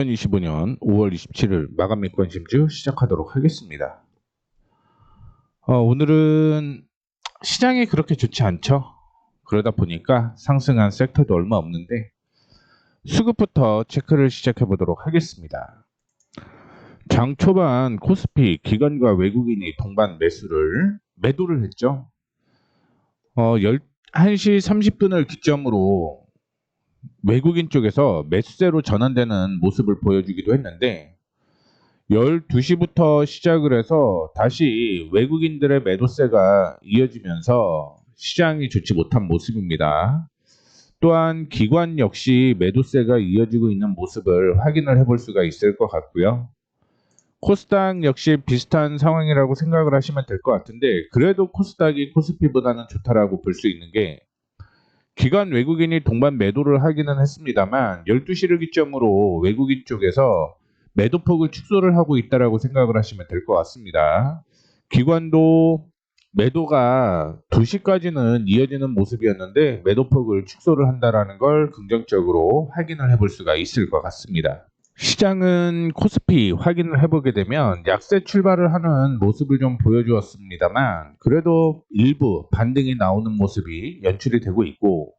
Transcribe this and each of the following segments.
2025년 5월 27일 마감 및 관심주 시작하도록 하겠습니다. 오늘은 시장이 그렇게 좋지 않죠. 그러다 보니까 상승한 섹터도 얼마 없는데 수급부터 체크를 시작해 보도록 하겠습니다. 장 초반 코스피 기관과 외국인이 동반 매도를 했죠. 11시 30분을 기점으로 외국인 쪽에서 매수세로 전환되는 모습을 보여주기도 했는데 12시부터 시작을 해서 다시 외국인들의 매도세가 이어지면서 시장이 좋지 못한 모습입니다. 또한 기관 역시 매도세가 이어지고 있는 모습을 확인을 해볼 수가 있을 것 같고요. 코스닥 역시 비슷한 상황이라고 생각을 하시면 될 것 같은데 그래도 코스닥이 코스피보다는 좋다라고 볼 수 있는 게 기관 외국인이 동반 매도를 하기는 했습니다만 12시를 기점으로 외국인 쪽에서 매도폭을 축소를 하고 있다라고 생각을 하시면 될 것 같습니다. 기관도 매도가 2시까지는 이어지는 모습이었는데 매도폭을 축소를 한다라는 걸 긍정적으로 확인을 해볼 수가 있을 것 같습니다. 시장은 코스피 확인을 해보게 되면 약세 출발을 하는 모습을 좀 보여주었습니다만 그래도 일부 반등이 나오는 모습이 연출이 되고 있고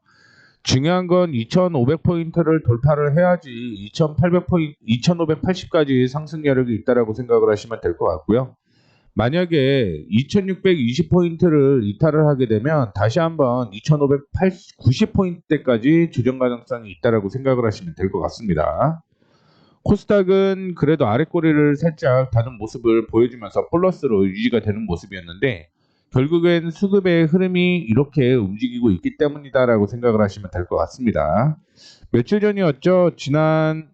중요한 건 2500포인트를 돌파를 해야지 2800포인트, 2580까지 상승 여력이 있다라고 생각을 하시면 될 것 같고요. 만약에 2620포인트를 이탈을 하게 되면 다시 한번 2590포인트대까지 조정 가능성이 있다라고 생각을 하시면 될 것 같습니다. 코스닥은 그래도 아랫꼬리를 살짝 다는 모습을 보여주면서 플러스로 유지가 되는 모습이었는데 결국엔 수급의 흐름이 이렇게 움직이고 있기 때문이다라고 생각을 하시면 될 것 같습니다. 며칠 전이었죠. 지난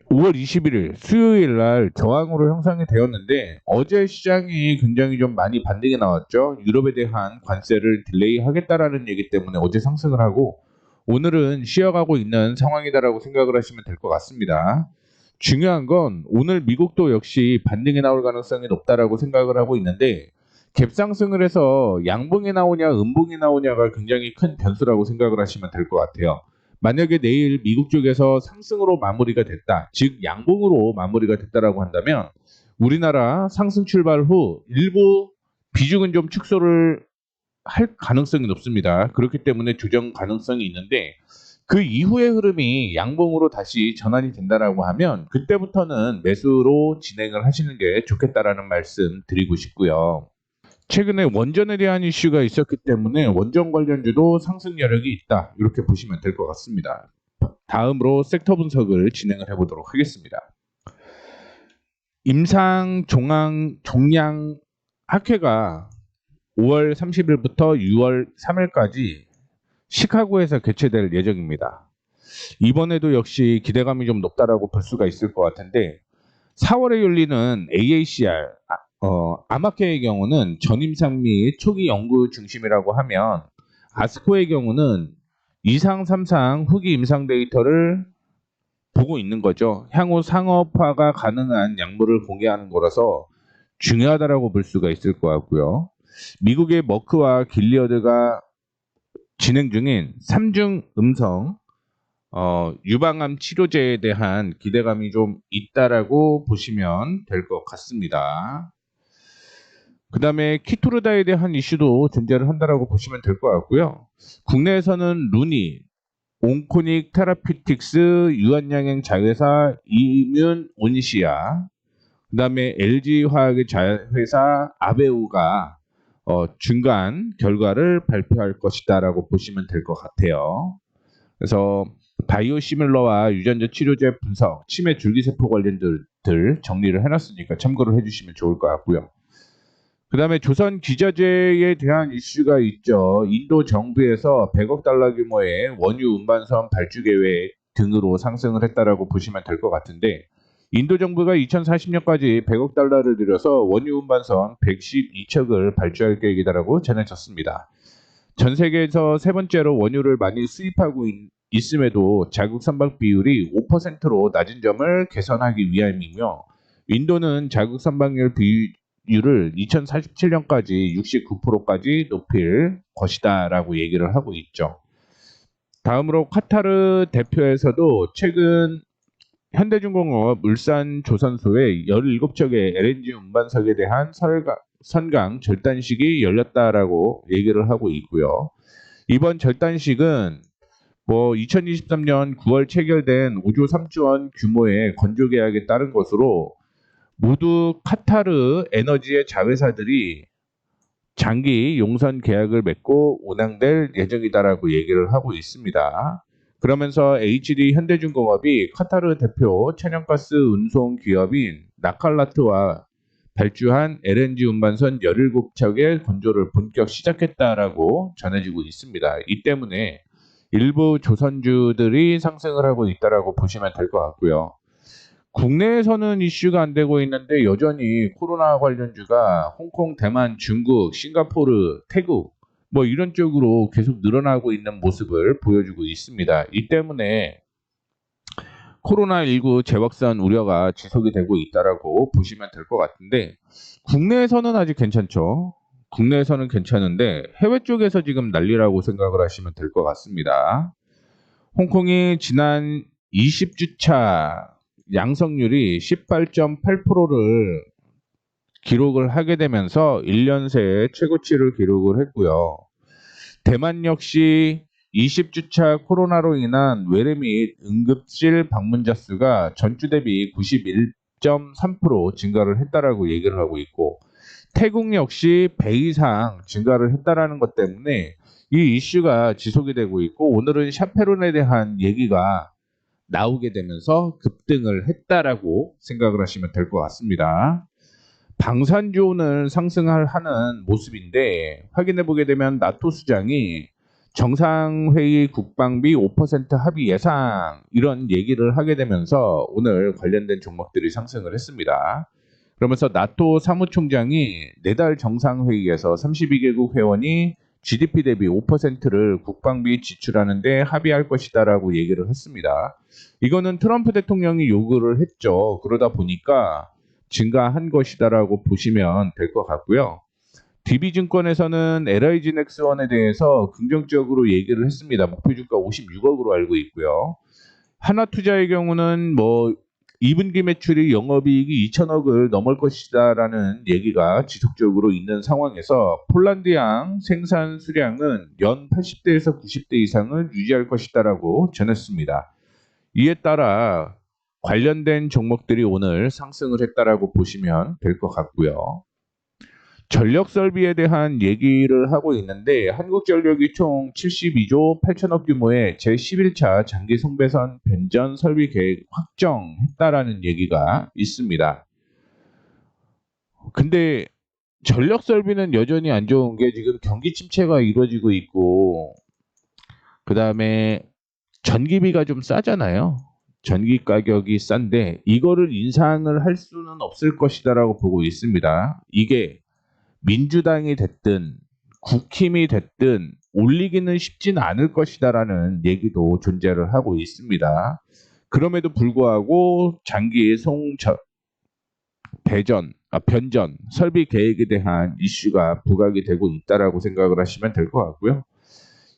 5월 21일 수요일 날 저항으로 형성이 되었는데 어제 시장이 굉장히 좀 많이 반등이 나왔죠. 유럽에 대한 관세를 딜레이 하겠다라는 얘기 때문에 어제 상승을 하고 오늘은 쉬어가고 있는 상황이다라고 생각을 하시면 될 것 같습니다. 중요한 건 오늘 미국도 역시 반등이 나올 가능성이 높다라고 생각을 하고 있는데 갭상승을 해서 양봉이 나오냐 음봉이 나오냐가 굉장히 큰 변수라고 생각을 하시면 될 것 같아요. 만약에 내일 미국 쪽에서 상승으로 마무리가 됐다, 즉 양봉으로 마무리가 됐다라고 한다면 우리나라 상승 출발 후 일부 비중은 좀 축소를 할 가능성이 높습니다. 그렇기 때문에 조정 가능성이 있는데 그 이후의 흐름이 양봉으로 다시 전환이 된다라고 하면 그때부터는 매수로 진행을 하시는 게 좋겠다라는 말씀 드리고 싶고요. 최근에 원전에 대한 이슈가 있었기 때문에 원전 관련주도 상승 여력이 있다. 이렇게 보시면 될 것 같습니다. 다음으로 섹터 분석을 진행을 해보도록 하겠습니다. 임상 종양 학회가 5월 30일부터 6월 3일까지 시카고에서 개최될 예정입니다. 이번에도 역시 기대감이 좀 높다라고 볼 수가 있을 것 같은데 4월에 열리는 AACR 암학회의 경우는 전임상 및 초기 연구 중심이라고 하면 아스코의 경우는 2상, 3상 후기 임상 데이터를 보고 있는 거죠. 향후 상업화가 가능한 약물을 공개하는 거라서 중요하다라고 볼 수가 있을 것 같고요. 미국의 머크와 길리어드가 진행 중인 3중 음성 유방암 치료제에 대한 기대감이 좀 있다라고 보시면 될 것 같습니다. 그 다음에 키토르다에 대한 이슈도 존재를 한다라고 보시면 될 것 같고요. 국내에서는 루니, 온코닉 테라피틱스, 유한양행 자회사, 이뮨 온시아, 그 다음에 LG화학의 자회사 아베우가 중간 결과를 발표할 것이다라고 보시면 될 것 같아요. 그래서 바이오시밀러와 유전자 치료제 분석, 치매 줄기세포 관련들 정리를 해놨으니까 참고를 해주시면 좋을 것 같고요. 그 다음에 조선 기저제에 대한 이슈가 있죠. 인도 정부에서 100억 달러 규모의 원유 운반선 발주 계획 등으로 상승을 했다라고 보시면 될 것 같은데 인도 정부가 2040년까지 100억 달러를 들여서 원유 운반선 112척을 발주할 계획이다라고 전해졌습니다. 전 세계에서 세 번째로 원유를 많이 수입하고 있음에도 자국 선박 비율이 5%로 낮은 점을 개선하기 위함이며 인도는 자국 선박률 비율을 2047년까지 69%까지 높일 것이다라고 얘기를 하고 있죠. 다음으로 카타르 대표에서도 최근 현대중공업 울산 조선소에 17척의 LNG 운반석에 대한 선강 절단식이 열렸다라고 얘기를 하고 있고요. 이번 절단식은 2023년 9월 체결된 5조 3조 원 규모의 건조 계약에 따른 것으로 모두 카타르 에너지의 자회사들이 장기 용선 계약을 맺고 운항될 예정이다라고 얘기를 하고 있습니다. 그러면서 HD 현대중공업이 카타르 대표 천연가스 운송 기업인 나칼라트와 발주한 LNG 운반선 17척의 건조를 본격 시작했다라고 전해지고 있습니다. 이 때문에 일부 조선주들이 상승을 하고 있다라고 보시면 될 것 같고요. 국내에서는 이슈가 안 되고 있는데 여전히 코로나 관련주가 홍콩, 대만, 중국, 싱가포르, 태국 이런 쪽으로 계속 늘어나고 있는 모습을 보여주고 있습니다. 이 때문에 코로나19 재확산 우려가 지속이 되고 있다라고 보시면 될 것 같은데 국내에서는 아직 괜찮죠. 국내에서는 괜찮은데 해외 쪽에서 지금 난리라고 생각을 하시면 될 것 같습니다. 홍콩이 지난 20주차 양성률이 18.8%를 기록을 하게 되면서 1년 새에 최고치를 기록을 했고요. 대만 역시 20주차 코로나로 인한 외래 및 응급실 방문자 수가 전주 대비 91.3% 증가를 했다라고 얘기를 하고 있고 태국 역시 100 이상 증가를 했다라는 것 때문에 이 이슈가 지속이 되고 있고 오늘은 샤페론에 대한 얘기가 나오게 되면서 급등을 했다라고 생각을 하시면 될 것 같습니다. 방산주 오늘 상승을 하는 모습인데 확인해 보게 되면 나토 수장이 정상회의 국방비 5% 합의 예상 이런 얘기를 하게 되면서 오늘 관련된 종목들이 상승을 했습니다. 그러면서 나토 사무총장이 내달 정상회의에서 32개국 회원이 GDP 대비 5%를 국방비 지출하는 데 합의할 것이다라고 얘기를 했습니다. 이거는 트럼프 대통령이 요구를 했죠. 그러다 보니까 증가한 것이다라고 보시면 될 것 같고요. DB증권에서는 LIG넥스원에 대해서 긍정적으로 얘기를 했습니다. 목표주가 56억으로 알고 있고요. 하나투자의 경우는 2분기 매출이 영업이익이 2천억을 넘을 것이다라는 얘기가 지속적으로 있는 상황에서 폴란드양 생산 수량은 연 80대에서 90대 이상을 유지할 것이다라고 전했습니다. 이에 따라 관련된 종목들이 오늘 상승을 했다라고 보시면 될 것 같고요. 전력 설비에 대한 얘기를 하고 있는데 한국전력이 총 72조 8천억 규모의 제11차 장기 송배선 변전 설비 계획 확정했다라는 얘기가 있습니다. 근데 전력 설비는 여전히 안 좋은 게 지금 경기 침체가 이루어지고 있고 그다음에 전기비가 좀 싸잖아요. 전기 가격이 싼데 이거를 인상을 할 수는 없을 것이다라고 보고 있습니다. 이게 민주당이 됐든 국힘이 됐든 올리기는 쉽진 않을 것이다라는 얘기도 존재를 하고 있습니다. 그럼에도 불구하고 장기 변전 설비 계획에 대한 이슈가 부각이 되고 있다라고 생각을 하시면 될 것 같고요.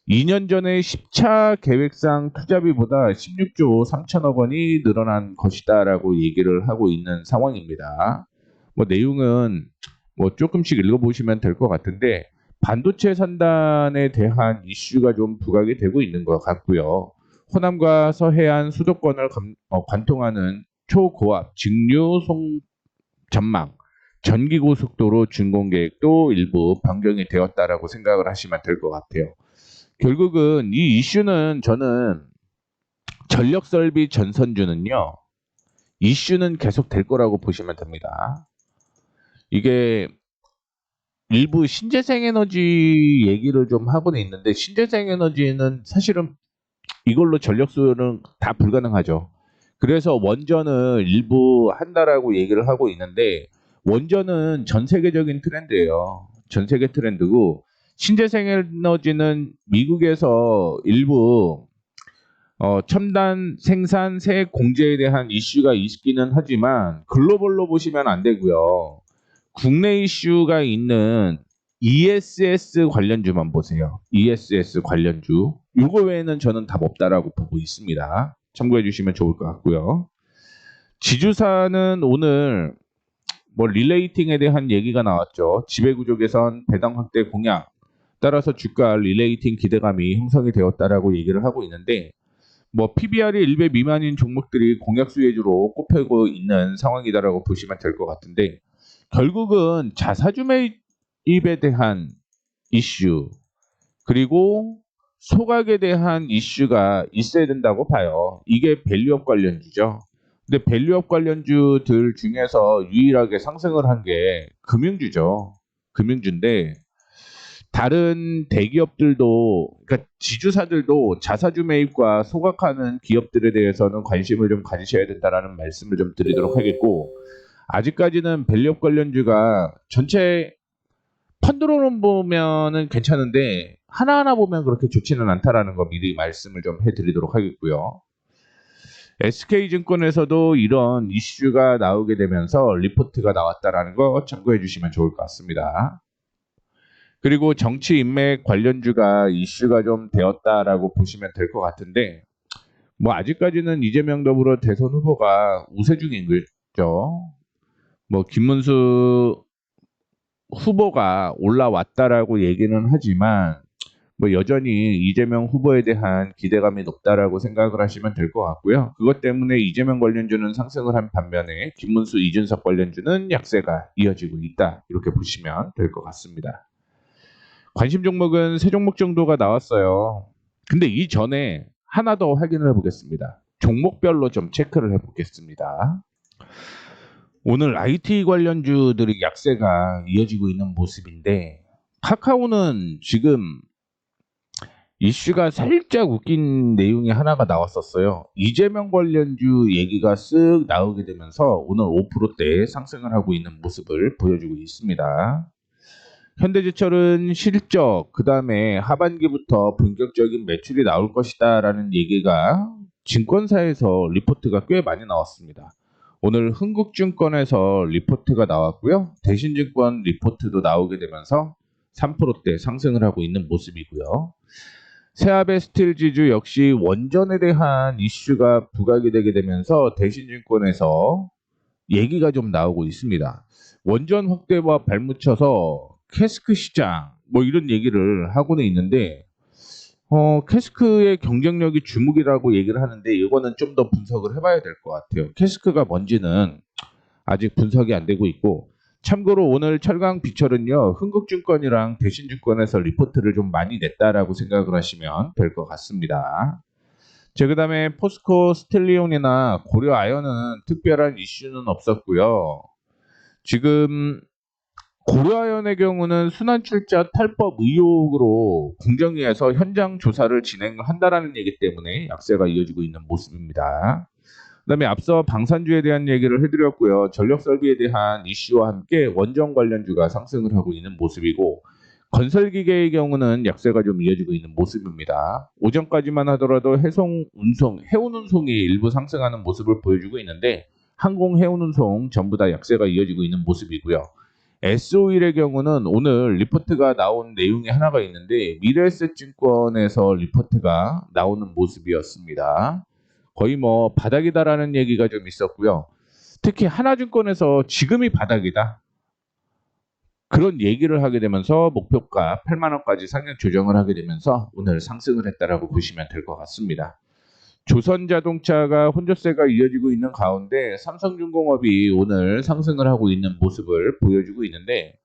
2년 전에 10차 계획상 투자비보다 16조 3천억 원이 늘어난 것이다라고 얘기를 하고 있는 상황입니다. 내용은 조금씩 읽어보시면 될 것 같은데 반도체 산단에 대한 이슈가 좀 부각이 되고 있는 것 같고요. 호남과 서해안 수도권을 관통하는 초고압 직류 전망 전기고속도로 준공 계획도 일부 변경이 되었다라고 생각을 하시면 될 것 같아요. 결국은 이 이슈는 저는 전력설비 전선주는요. 이슈는 계속 될 거라고 보시면 됩니다. 이게 일부 신재생에너지 얘기를 좀 하고는 있는데 신재생에너지는 사실은 이걸로 전력수요는 다 불가능하죠. 그래서 원전을 일부 한다라고 얘기를 하고 있는데 원전은 전 세계적인 트렌드예요. 전 세계 트렌드고 신재생에너지는 미국에서 일부 첨단 생산 세액 공제에 대한 이슈가 있기는 하지만 글로벌로 보시면 안 되고요. 국내 이슈가 있는 ESS 관련주만 보세요. ESS 관련주. 이거 외에는 저는 답 없다라고 보고 있습니다. 참고해 주시면 좋을 것 같고요. 지주사는 오늘 뭐 릴레이팅에 대한 얘기가 나왔죠. 지배구조 개선, 배당 확대 공약 따라서 주가 릴레이팅 기대감이 형성이 되었다라고 얘기를 하고 있는데 뭐 PBR이 1배 미만인 종목들이 공약 수혜주로 꼽히고 있는 상황이다라고 보시면 될 것 같은데 결국은 자사주 매입에 대한 이슈 그리고 소각에 대한 이슈가 있어야 된다고 봐요. 이게 밸류업 관련주죠. 근데 밸류업 관련주들 중에서 유일하게 상승을 한 게 금융주죠. 금융주인데 다른 대기업들도 그러니까 지주사들도 자사주 매입과 소각하는 기업들에 대해서는 관심을 좀 가지셔야 된다라는 말씀을 좀 드리도록 하겠고 아직까지는 밸류업 관련주가 전체 펀드로는 보면은 괜찮은데 하나하나 보면 그렇게 좋지는 않다라는 거 미리 말씀을 좀 해드리도록 하겠고요. SK증권에서도 이런 이슈가 나오게 되면서 리포트가 나왔다라는 거 참고해 주시면 좋을 것 같습니다. 그리고 정치 인맥 관련주가 이슈가 좀 되었다라고 보시면 될 것 같은데 뭐 아직까지는 이재명 더불어 대선 후보가 우세 중인 거죠. 뭐 김문수 후보가 올라왔다라고 얘기는 하지만 뭐 여전히 이재명 후보에 대한 기대감이 높다라고 생각을 하시면 될 것 같고요. 그것 때문에 이재명 관련주는 상승을 한 반면에 김문수, 이준석 관련주는 약세가 이어지고 있다. 이렇게 보시면 될 것 같습니다. 관심 종목은 세 종목 정도가 나왔어요. 근데 이전에 하나 더 확인을 해보겠습니다. 종목별로 좀 체크를 해보겠습니다. 오늘 IT 관련주들이 약세가 이어지고 있는 모습인데 카카오는 지금 이슈가 살짝 웃긴 내용이 하나가 나왔었어요. 이재명 관련주 얘기가 쓱 나오게 되면서 오늘 5%대 상승을 하고 있는 모습을 보여주고 있습니다. 현대제철은 실적, 그 다음에 하반기부터 본격적인 매출이 나올 것이다 라는 얘기가 증권사에서 리포트가 꽤 많이 나왔습니다. 오늘 흥국증권에서 리포트가 나왔고요. 대신증권 리포트도 나오게 되면서 3%대 상승을 하고 있는 모습이고요. 세아베 스틸지주 역시 원전에 대한 이슈가 부각이 되게 되면서 대신증권에서 얘기가 좀 나오고 있습니다. 원전 확대와 발묻혀서 캐스크 시장 뭐 이런 얘기를 하고는 있는데 캐스크의 경쟁력이 주목이라고 얘기를 하는데 이거는 좀 더 분석을 해봐야 될 것 같아요. 캐스크가 뭔지는 아직 분석이 안 되고 있고 참고로 오늘 철강 비철은요 흥국증권이랑 대신증권에서 리포트를 좀 많이 냈다라고 생각을 하시면 될 것 같습니다. 그 다음에 포스코 스텔리온이나 고려아연은 특별한 이슈는 없었고요. 지금 고려아연의 경우는 순환출자 탈법 의혹으로 공정위에서 현장 조사를 진행한다라는 얘기 때문에 약세가 이어지고 있는 모습입니다. 그다음에 앞서 방산주에 대한 얘기를 해드렸고요. 전력설비에 대한 이슈와 함께 원전 관련주가 상승을 하고 있는 모습이고 건설기계의 경우는 약세가 좀 이어지고 있는 모습입니다. 오전까지만 하더라도 해운운송이 일부 상승하는 모습을 보여주고 있는데 항공, 해운운송 전부 다 약세가 이어지고 있는 모습이고요. S-오일의 경우는 오늘 리포트가 나온 내용이 하나가 있는데 미래에셋증권에서 리포트가 나오는 모습이었습니다. 거의 뭐 바닥이다라는 얘기가 좀 있었고요. 특히 하나증권에서 지금이 바닥이다. 그런 얘기를 하게 되면서 목표가 8만 원까지 상향 조정을 하게 되면서 오늘 상승을 했다라고 보시면 될 것 같습니다. 조선자동차가 혼조세가 이어지고 있는 가운데 삼성중공업이 오늘 상승을 하고 있는 모습을 보여주고 있는데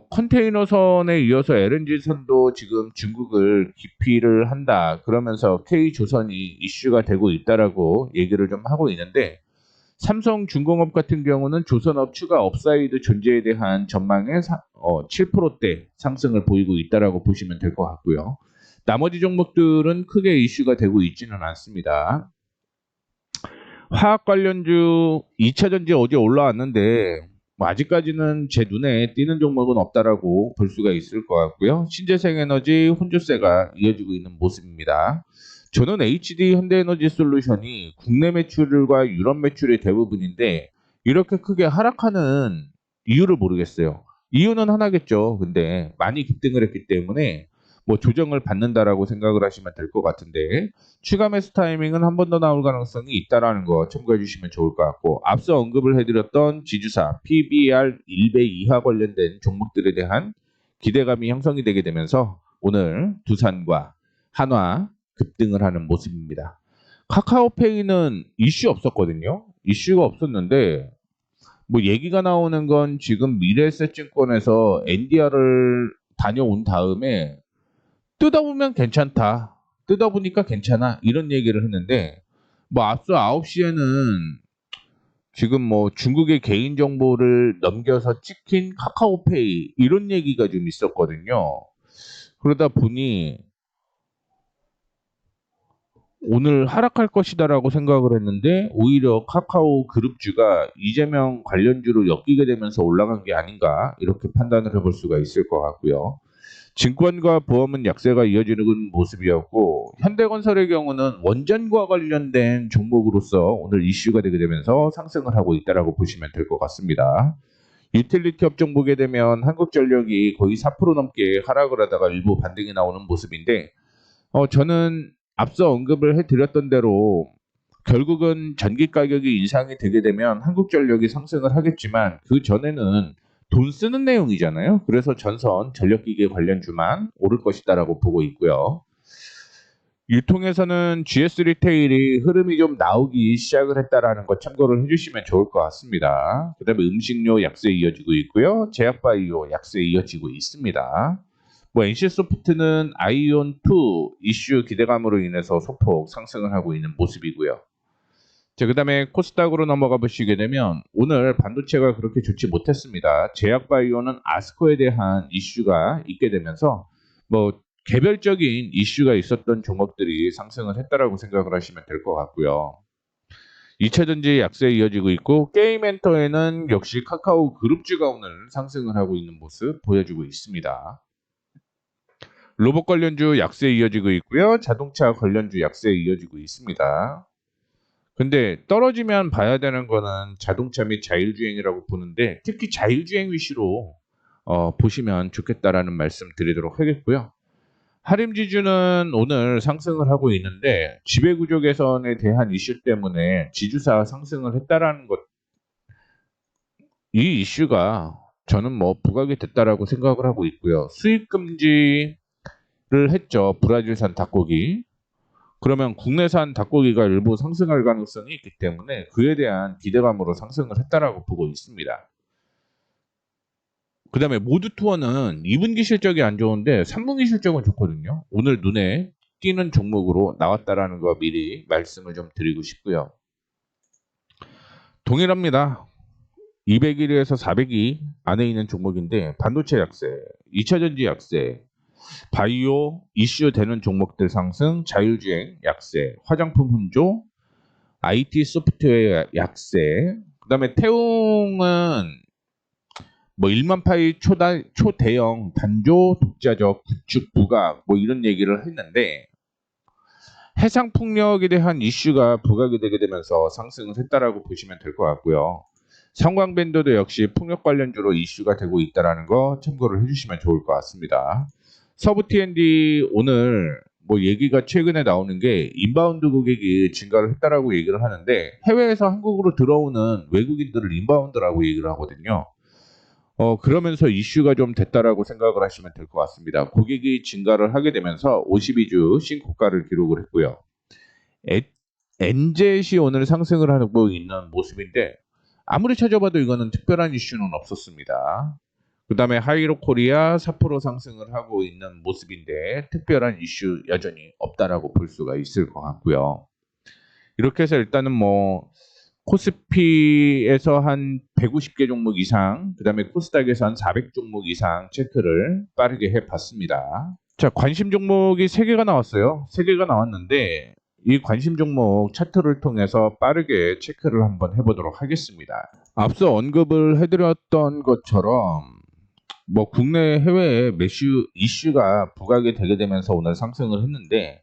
컨테이너선에 이어서 LNG선도 지금 중국을 기피를 한다. 그러면서 K조선이 이슈가 되고 있다라고 얘기를 좀 하고 있는데 삼성중공업 같은 경우는 조선업 추가 업사이드 존재에 대한 전망에 7%대 상승을 보이고 있다라고 보시면 될 것 같고요. 나머지 종목들은 크게 이슈가 되고 있지는 않습니다. 화학 관련주 2차전지 어제 올라왔는데 뭐 아직까지는 제 눈에 띄는 종목은 없다라고 볼 수가 있을 것 같고요. 신재생에너지 혼조세가 이어지고 있는 모습입니다. 저는 HD 현대에너지솔루션이 국내 매출과 유럽 매출이 대부분인데 이렇게 크게 하락하는 이유를 모르겠어요. 이유는 하나겠죠. 근데 많이 급등을 했기 때문에 뭐 조정을 받는다라고 생각을 하시면 될 것 같은데 추가 매수 타이밍은 한 번 더 나올 가능성이 있다라는 거 참고해 주시면 좋을 것 같고 앞서 언급을 해드렸던 지주사 PBR 1배 이하 관련된 종목들에 대한 기대감이 형성이 되게 되면서 오늘 두산과 한화 급등을 하는 모습입니다. 카카오페이는 이슈 없었거든요. 이슈가 없었는데 뭐 얘기가 나오는 건 지금 미래에셋증권에서 NDR을 다녀온 다음에 뜯어보면 괜찮다. 뜯어보니까 괜찮아. 이런 얘기를 했는데 뭐 앞서 9시에는 지금 뭐 중국의 개인정보를 넘겨서 찍힌 카카오페이 이런 얘기가 좀 있었거든요. 그러다 보니 오늘 하락할 것이다라고 생각을 했는데 오히려 카카오 그룹주가 이재명 관련주로 엮이게 되면서 올라간 게 아닌가 이렇게 판단을 해볼 수가 있을 것 같고요. 증권과 보험은 약세가 이어지는 모습이었고 현대건설의 경우는 원전과 관련된 종목으로서 오늘 이슈가 되게 되면서 상승을 하고 있다라고 보시면 될 것 같습니다. 유틸리티 업종 보게 되면 한국전력이 거의 4% 넘게 하락을 하다가 일부 반등이 나오는 모습인데 저는 앞서 언급을 해드렸던 대로 결국은 전기 가격이 인상이 되게 되면 한국전력이 상승을 하겠지만 그 전에는 돈 쓰는 내용이잖아요. 그래서 전선, 전력기계 관련주만 오를 것이다라고 보고 있고요. 유통에서는 GS 리테일이 흐름이 좀 나오기 시작을 했다라는 거 참고를 해주시면 좋을 것 같습니다. 그 다음에 음식료 약세 이어지고 있고요. 제약바이오 약세 이어지고 있습니다. 뭐 NC소프트는 아이온2 이슈 기대감으로 인해서 소폭 상승을 하고 있는 모습이고요. 자, 그 다음에 코스닥으로 넘어가 보시게 되면 오늘 반도체가 그렇게 좋지 못했습니다. 제약바이오는 아스코에 대한 이슈가 있게 되면서 뭐 개별적인 이슈가 있었던 종목들이 상승을 했다라고 생각을 하시면 될 것 같고요. 2차전지 약세 이어지고 있고 게임 엔터에는 역시 카카오 그룹주가 오늘 상승을 하고 있는 모습 보여주고 있습니다. 로봇 관련주 약세 이어지고 있고요. 자동차 관련주 약세 이어지고 있습니다. 근데 떨어지면 봐야 되는 거는 자동차 및 자율주행이라고 보는데 특히 자율주행 위주로 보시면 좋겠다라는 말씀 드리도록 하겠고요. 하림지주는 오늘 상승을 하고 있는데 지배구조 개선에 대한 이슈 때문에 지주사 상승을 했다라는 것, 이 이슈가 저는 뭐 부각이 됐다라고 생각을 하고 있고요. 수입 금지를 했죠. 브라질산 닭고기. 그러면 국내산 닭고기가 일부 상승할 가능성이 있기 때문에 그에 대한 기대감으로 상승을 했다라고 보고 있습니다. 그 다음에 모두투어는 2분기 실적이 안 좋은데 3분기 실적은 좋거든요. 오늘 눈에 띄는 종목으로 나왔다라는 거 미리 말씀을 좀 드리고 싶고요. 동일합니다. 200일에서 400일 안에 있는 종목인데 반도체 약세, 2차전지 약세, 바이오 이슈 되는 종목들 상승, 자율주행 약세, 화장품 혼조, IT 소프트웨어 약세. 그다음에 태웅은 뭐 1만 파이 초대형 단조 독자적 구축 부각 뭐 이런 얘기를 했는데 해상 풍력에 대한 이슈가 부각이 되게 되면서 상승을 했다라고 보시면 될 것 같고요. 성광밴드도 역시 풍력 관련주로 이슈가 되고 있다라는 거 참고를 해주시면 좋을 것 같습니다. 서부 T&D 오늘 뭐 얘기가 최근에 나오는 게 인바운드 고객이 증가를 했다라고 얘기를 하는데 해외에서 한국으로 들어오는 외국인들을 인바운드라고 얘기를 하거든요. 그러면서 이슈가 좀 됐다라고 생각을 하시면 될 것 같습니다. 고객이 증가를 하게 되면서 52주 신고가를 기록을 했고요. 엔젯이 오늘 상승을 하고 있는 모습인데 아무리 찾아봐도 이거는 특별한 이슈는 없었습니다. 그 다음에 하이로코리아 4% 상승을 하고 있는 모습인데 특별한 이슈 여전히 없다라고 볼 수가 있을 것 같고요. 이렇게 해서 일단은 뭐 코스피에서 한 150개 종목 이상, 그 다음에 코스닥에서 한 400 종목 이상 체크를 빠르게 해봤습니다. 자, 관심 종목이 3개가 나왔어요. 3개가 나왔는데 이 관심 종목 차트를 통해서 빠르게 체크를 한번 해보도록 하겠습니다. 앞서 언급을 해드렸던 것처럼 뭐 국내 해외에 매수 이슈가 부각이 되게 되면서 오늘 상승을 했는데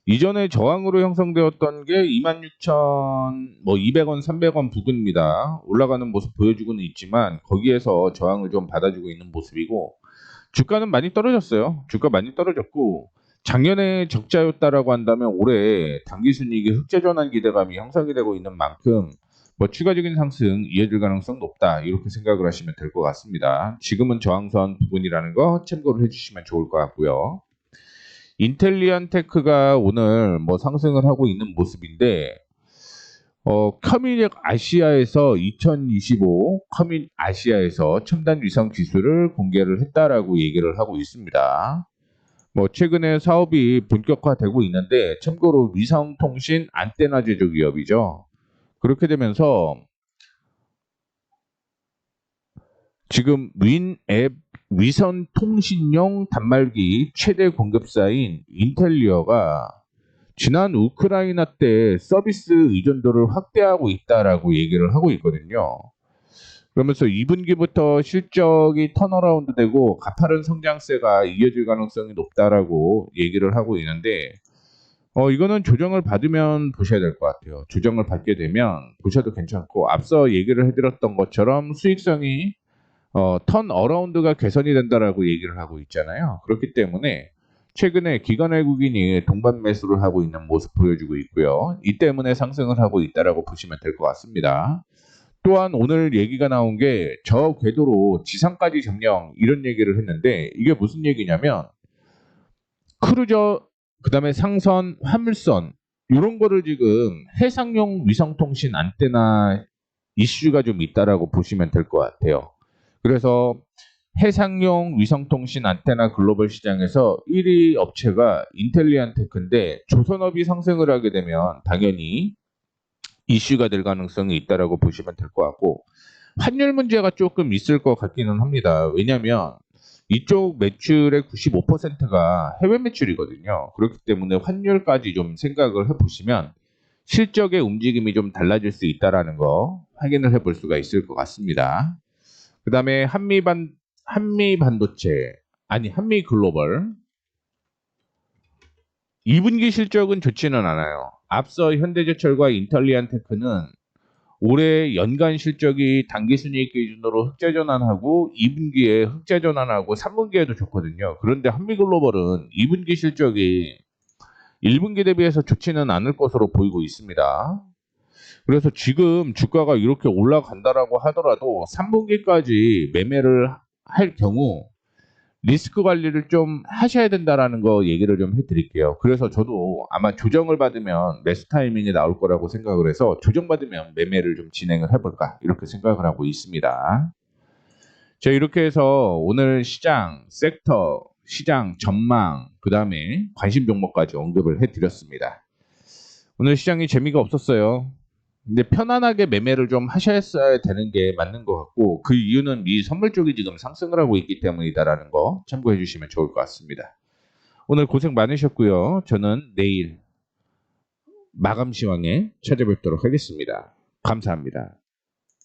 이전에 저항으로 형성되었던 게 26,200원, 300원 부근입니다. 올라가는 모습 보여주고는 있지만 거기에서 저항을 좀 받아주고 있는 모습이고 주가는 많이 떨어졌어요. 주가 많이 떨어졌고 작년에 적자였다라고 한다면 올해 당기순이익이 흑자 전환 기대감이 형성이 되고 있는 만큼 뭐 추가적인 상승 이어질 가능성 높다 이렇게 생각을 하시면 될 것 같습니다. 지금은 저항선 부분이라는 거 참고를 해주시면 좋을 것 같고요. 인텔리안 테크가 오늘 뭐 상승을 하고 있는 모습인데 커밋 아시아에서 2025 커밋 아시아에서 첨단 위성 기술을 공개를 했다라고 얘기를 하고 있습니다. 뭐 최근에 사업이 본격화되고 있는데 참고로 위성통신 안테나 제조 기업이죠. 그렇게 되면서 지금 윈앱 위성통신용 단말기 최대 공급사인 인텔리어가 지난 우크라이나 때 서비스 의존도를 확대하고 있다라고 얘기를 하고 있거든요. 그러면서 2분기부터 실적이 턴어라운드 되고 가파른 성장세가 이어질 가능성이 높다라고 얘기를 하고 있는데 이거는 조정을 받으면 보셔야 될 것 같아요. 조정을 받게 되면 보셔도 괜찮고 앞서 얘기를 해드렸던 것처럼 수익성이 턴어라운드가 개선이 된다라고 얘기를 하고 있잖아요. 그렇기 때문에 최근에 기관 외국인이 동반 매수를 하고 있는 모습 보여주고 있고요. 이 때문에 상승을 하고 있다라고 보시면 될 것 같습니다. 또한 오늘 얘기가 나온 게 저 궤도로 지상까지 점령 이런 얘기를 했는데 이게 무슨 얘기냐면 크루저 그다음에 상선 화물선 이런 거를 지금 해상용 위성통신 안테나 이슈가 좀 있다라고 보시면 될 것 같아요. 그래서 해상용 위성통신 안테나 글로벌 시장에서 1위 업체가 인텔리안테크인데 조선업이 상승을 하게 되면 당연히 이슈가 될 가능성이 있다라고 보시면 될 것 같고 환율 문제가 조금 있을 것 같기는 합니다. 왜냐하면 이쪽 매출의 95%가 해외 매출이거든요. 그렇기 때문에 환율까지 좀 생각을 해보시면 실적의 움직임이 좀 달라질 수 있다라는 거 확인을 해볼 수가 있을 것 같습니다. 그 다음에 한미 반도체, 아니 한미 글로벌 2분기 실적은 좋지는 않아요. 앞서 현대제철과 인텔리안테크는 올해 연간 실적이 당기순이익 기준으로 흑자 전환하고 2분기에 흑자 전환하고 3분기에도 좋거든요. 그런데 한미글로벌은 2분기 실적이 1분기 대비해서 좋지는 않을 것으로 보이고 있습니다. 그래서 지금 주가가 이렇게 올라간다라고 하더라도 3분기까지 매매를 할 경우 리스크 관리를 좀 하셔야 된다라는 거 얘기를 좀 해드릴게요. 그래서 저도 아마 조정을 받으면 매수 타이밍이 나올 거라고 생각을 해서 조정받으면 매매를 좀 진행을 해볼까 이렇게 생각을 하고 있습니다. 자, 이렇게 해서 오늘 시장, 섹터, 시장 전망, 그 다음에 관심 종목까지 언급을 해드렸습니다. 오늘 시장이 재미가 없었어요. 근데 편안하게 매매를 좀 하셔야 되는 게 맞는 것 같고 그 이유는 미 선물 쪽이 지금 상승을 하고 있기 때문이다라는 거 참고해 주시면 좋을 것 같습니다. 오늘 고생 많으셨고요. 저는 내일 마감 시황에 찾아뵙도록 하겠습니다. 감사합니다.